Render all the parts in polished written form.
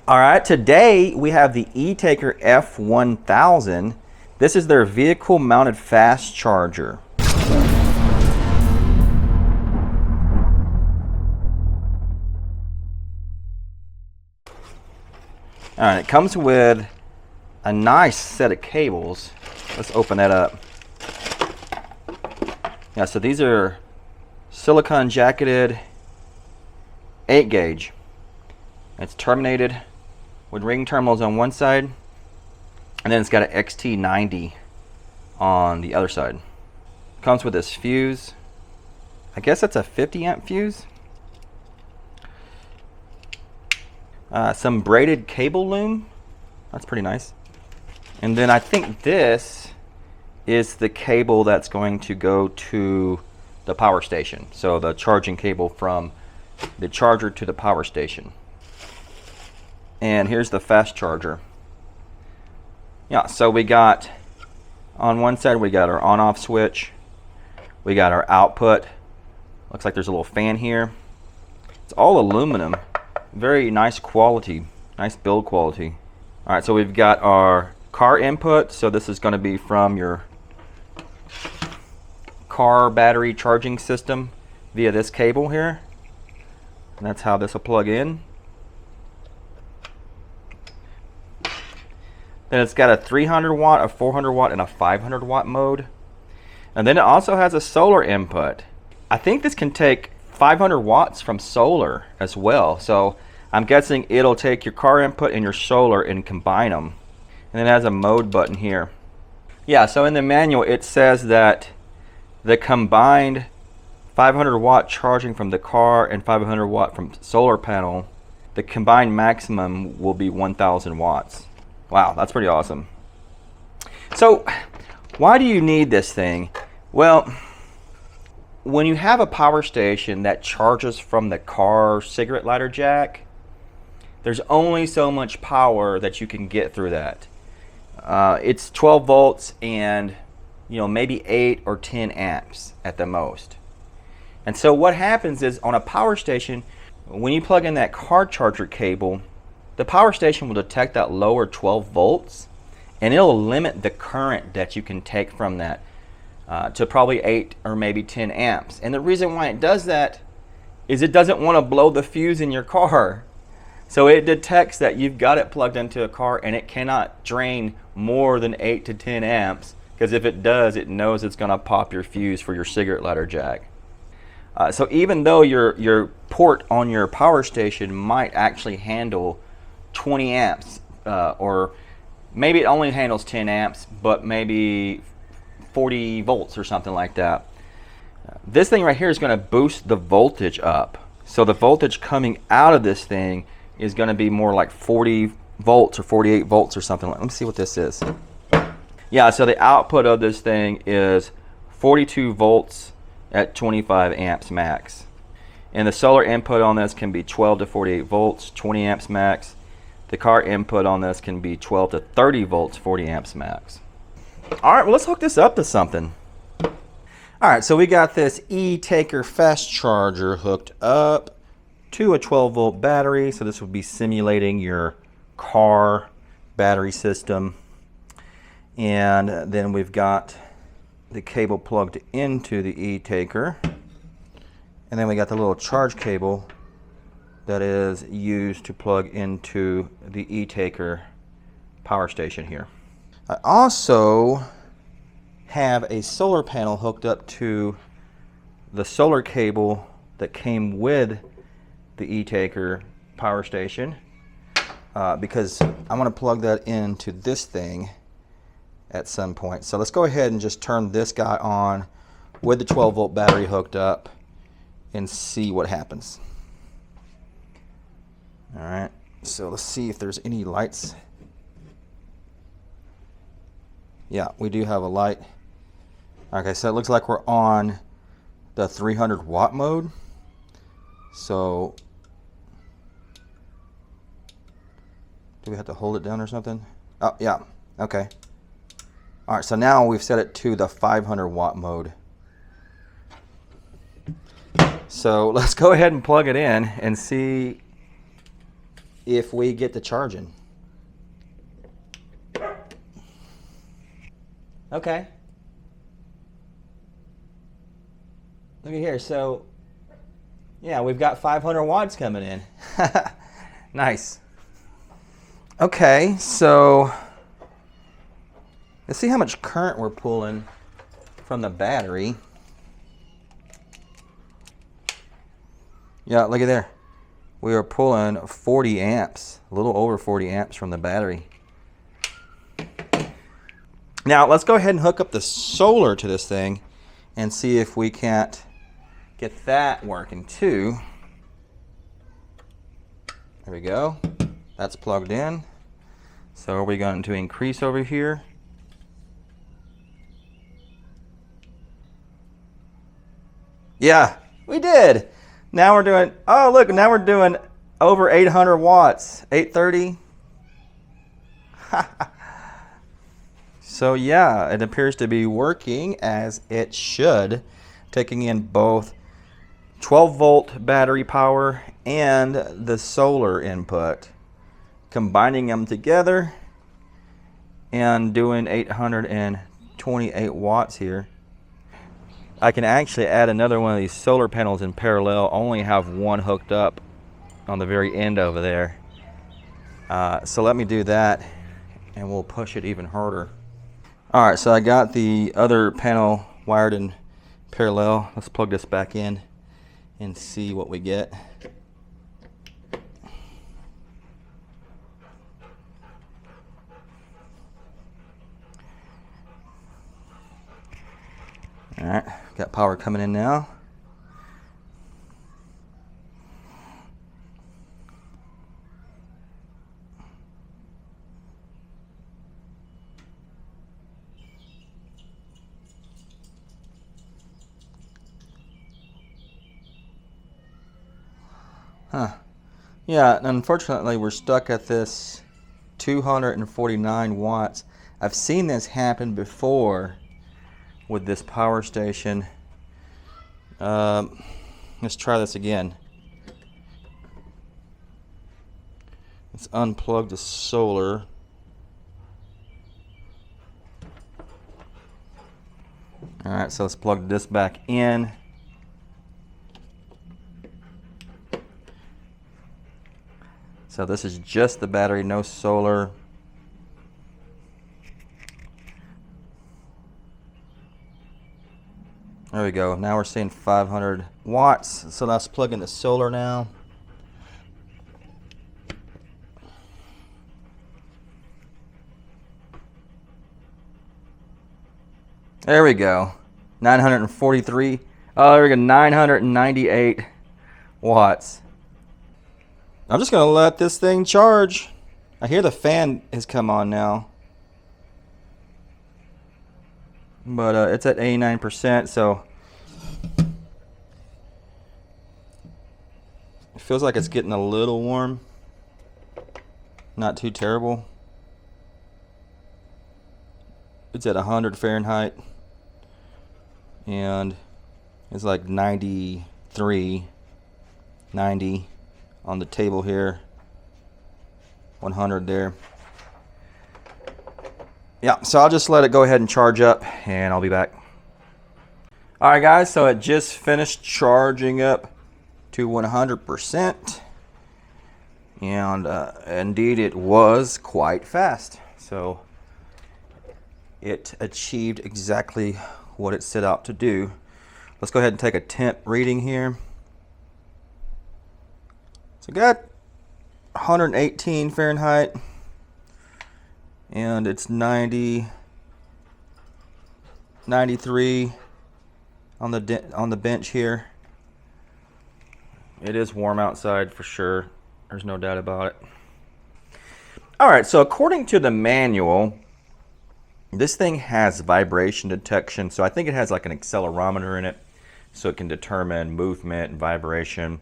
All right, today we have the ETaker F1000. This is their vehicle mounted fast charger. All right, it comes with a nice set of cables. Let's open that up. Yeah, so these are silicone jacketed 8 gauge. It's terminated with ring terminals on one side, and then it's got an XT90 on the other side. Comes with this fuse. I guess that's a 50 amp fuse. Some braided cable loom. That's pretty nice. And then I think this is the cable that's going to go to the power station. So the charging cable from the charger to the power station. And here's the fast charger. Yeah, so we got, on one side we got our on-off switch. We got our output. Looks like there's a little fan here. It's all aluminum. Very nice quality, nice build quality. All right, so we've got our car input. So this is going to be from your car battery charging system via this cable here. And that's how this will plug in. Then it's got a 300 watt, a 400 watt, and a 500 watt mode. And then it also has a solar input. I think this can take 500 watts from solar as well. So I'm guessing it'll take your car input and your solar and combine them. And then it has a mode button here. Yeah, so in the manual it says that the combined 500 watt charging from the car and 500 watt from solar panel, the combined maximum will be 1000 watts. Wow, that's pretty awesome. So why do you need this thing? Well, when you have a power station that charges from the car cigarette lighter jack, there's only so much power that you can get through that. It's 12 volts and maybe 8 or 10 amps at the most. And so what happens is on a power station, when you plug in that car charger cable, the power station will detect that lower 12 volts and it'll limit the current that you can take from that to probably 8 or maybe 10 amps. And the reason why it does that is it doesn't want to blow the fuse in your car. So it detects that you've got it plugged into a car and it cannot drain more than 8 to 10 amps, because if it does, it knows it's going to pop your fuse for your cigarette lighter jack. So even though your port on your power station might actually handle 20 amps, or maybe it only handles 10 amps, but maybe 40 volts or something like that. This thing right here is going to boost the voltage up. So the voltage coming out of this thing is going to be more like 40 volts or 48 volts or something. Let me see what this is. Yeah, so the output of this thing is 42 volts at 25 amps max. And the solar input on this can be 12 to 48 volts, 20 amps max. The car input on this can be 12 to 30 volts, 40 amps max. All right, well, let's hook this up to something. All right, so we got this ETaker fast charger hooked up to a 12 volt battery. So this would be simulating your car battery system. And then we've got the cable plugged into the ETaker. And then we got the little charge cable that is used to plug into the ETaker power station here. I also have a solar panel hooked up to the solar cable that came with the ETaker power station, because I'm going to plug that into this thing at some point. So let's go ahead and just turn this guy on with the 12 volt battery hooked up and see what happens. All right, so let's see if there's any lights. Yeah, we do have a light. Okay, so it looks like we're on the 300 watt mode. So do we have to hold it down or something? Oh, yeah, okay. All right, so now we've set it to the 500 watt mode. So let's go ahead and plug it in and see if we get to charging. Okay. Look at here. So, yeah, we've got 500 watts coming in. Nice. Okay, so let's see how much current we're pulling from the battery. Yeah, look at there. We are pulling 40 amps, a little over 40 amps from the battery. Now, let's go ahead and hook up the solar to this thing and see if we can't get that working too. There we go. That's plugged in. So are we going to increase over here? Yeah, we did. Now we're doing, oh look, now we're doing over 800 watts, 830. So yeah, it appears to be working as it should, taking in both 12-volt battery power and the solar input, combining them together and doing 828 watts here. I can actually add another one of these solar panels in parallel, only have one hooked up on the very end over there. So let me do that and we'll push it even harder. Alright, so I got the other panel wired in parallel. Let's plug this back in and see what we get. Alright, got power coming in now. Yeah, unfortunately we're stuck at this 249 watts. I've seen this happen before with this power station. Let's try this again. Let's unplug the solar. Alright, so let's plug this back in. So this is just the battery, no solar. There we go. Now we're seeing 500 watts. So let's plug in the solar now. There we go. 943. Oh, there we go. 998 watts. I'm just going to let this thing charge. I hear the fan has come on now. But it's at 89%, so it feels like it's getting a little warm. Not too terrible. It's at 100 Fahrenheit. And it's like 93, 90 on the table here. 100 there. Yeah, so I'll just let it go ahead and charge up and I'll be back. Alright guys, so it just finished charging up to 100%. And indeed it was quite fast. So it achieved exactly what it set out to do. Let's go ahead and take a temp reading here. So got 118 Fahrenheit. And it's 90, 93 on the bench here. It is warm outside for sure. There's no doubt about it. All right, so according to the manual, this thing has vibration detection. So I think it has like an accelerometer in it, so it can determine movement and vibration.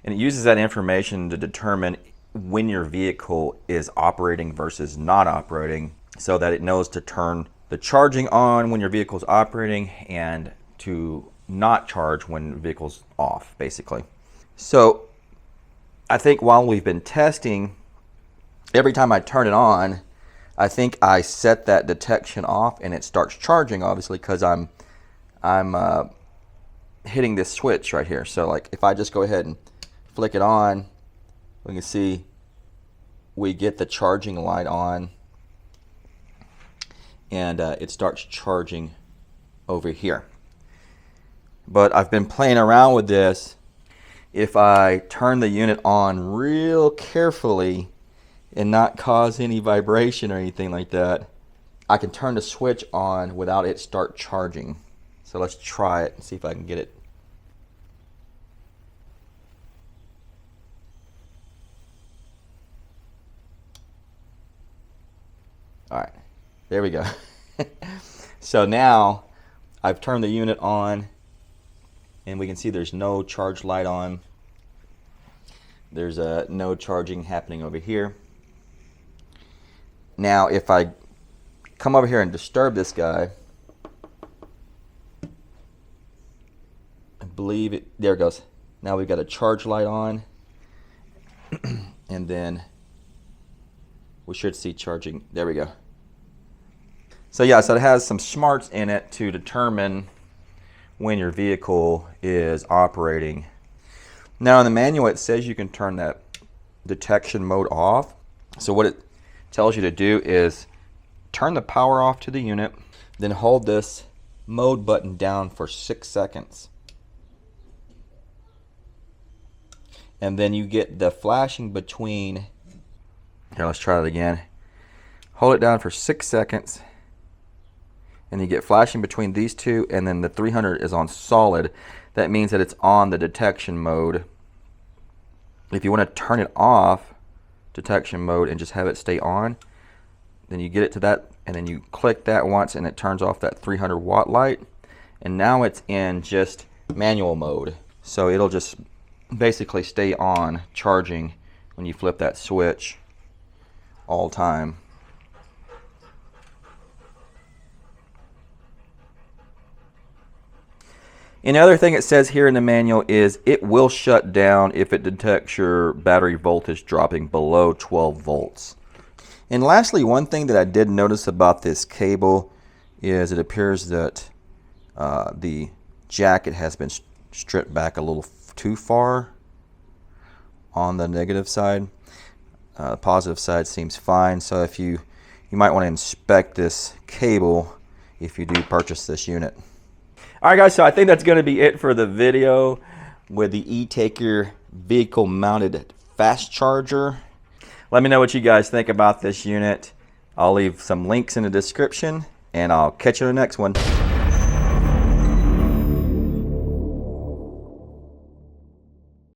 And it uses that information to determine when your vehicle is operating versus not operating, so that it knows to turn the charging on when your vehicle is operating and to not charge when the vehicle's off, basically. So I think while we've been testing, every time I turn it on, I think I set that detection off and it starts charging, obviously, because I'm hitting this switch right here. So like if I just go ahead and flick it on, we can see we get the charging light on, and it starts charging over here. But I've been playing around with this. If I turn the unit on real carefully and not cause any vibration or anything like that, I can turn the switch on without it start charging. So let's try it and see if I can get it. All right, there we go. So now I've turned the unit on and we can see there's no charge light on. There's no charging happening over here. Now if I come over here and disturb this guy, I believe it, there it goes. Now we've got a charge light on, and then we should see charging. There we go. So yeah, so it has some smarts in it to determine when your vehicle is operating. Now in the manual it says you can turn that detection mode off. So what it tells you to do is turn the power off to the unit, then hold this mode button down for 6 seconds. And then you get the flashing between, here, let's try that again. Hold it down for 6 seconds, and you get flashing between these two, and then the 300 is on solid. That means that it's on the detection mode. If you want to turn it off, detection mode, and just have it stay on, then you get it to that, and then you click that once and it turns off that 300 watt light, and now it's in just manual mode. So it'll just basically stay on charging when you flip that switch all time. And the other thing it says here in the manual is it will shut down if it detects your battery voltage dropping below 12 volts. And lastly, one thing that I did notice about this cable is it appears that the jacket has been stripped back a little too far on the negative side. The positive side seems fine. So if you might want to inspect this cable if you do purchase this unit. Alright guys, so I think that's going to be it for the video with the ETaker vehicle mounted fast charger. Let me know what you guys think about this unit. I'll leave some links in the description, and I'll catch you in the next one.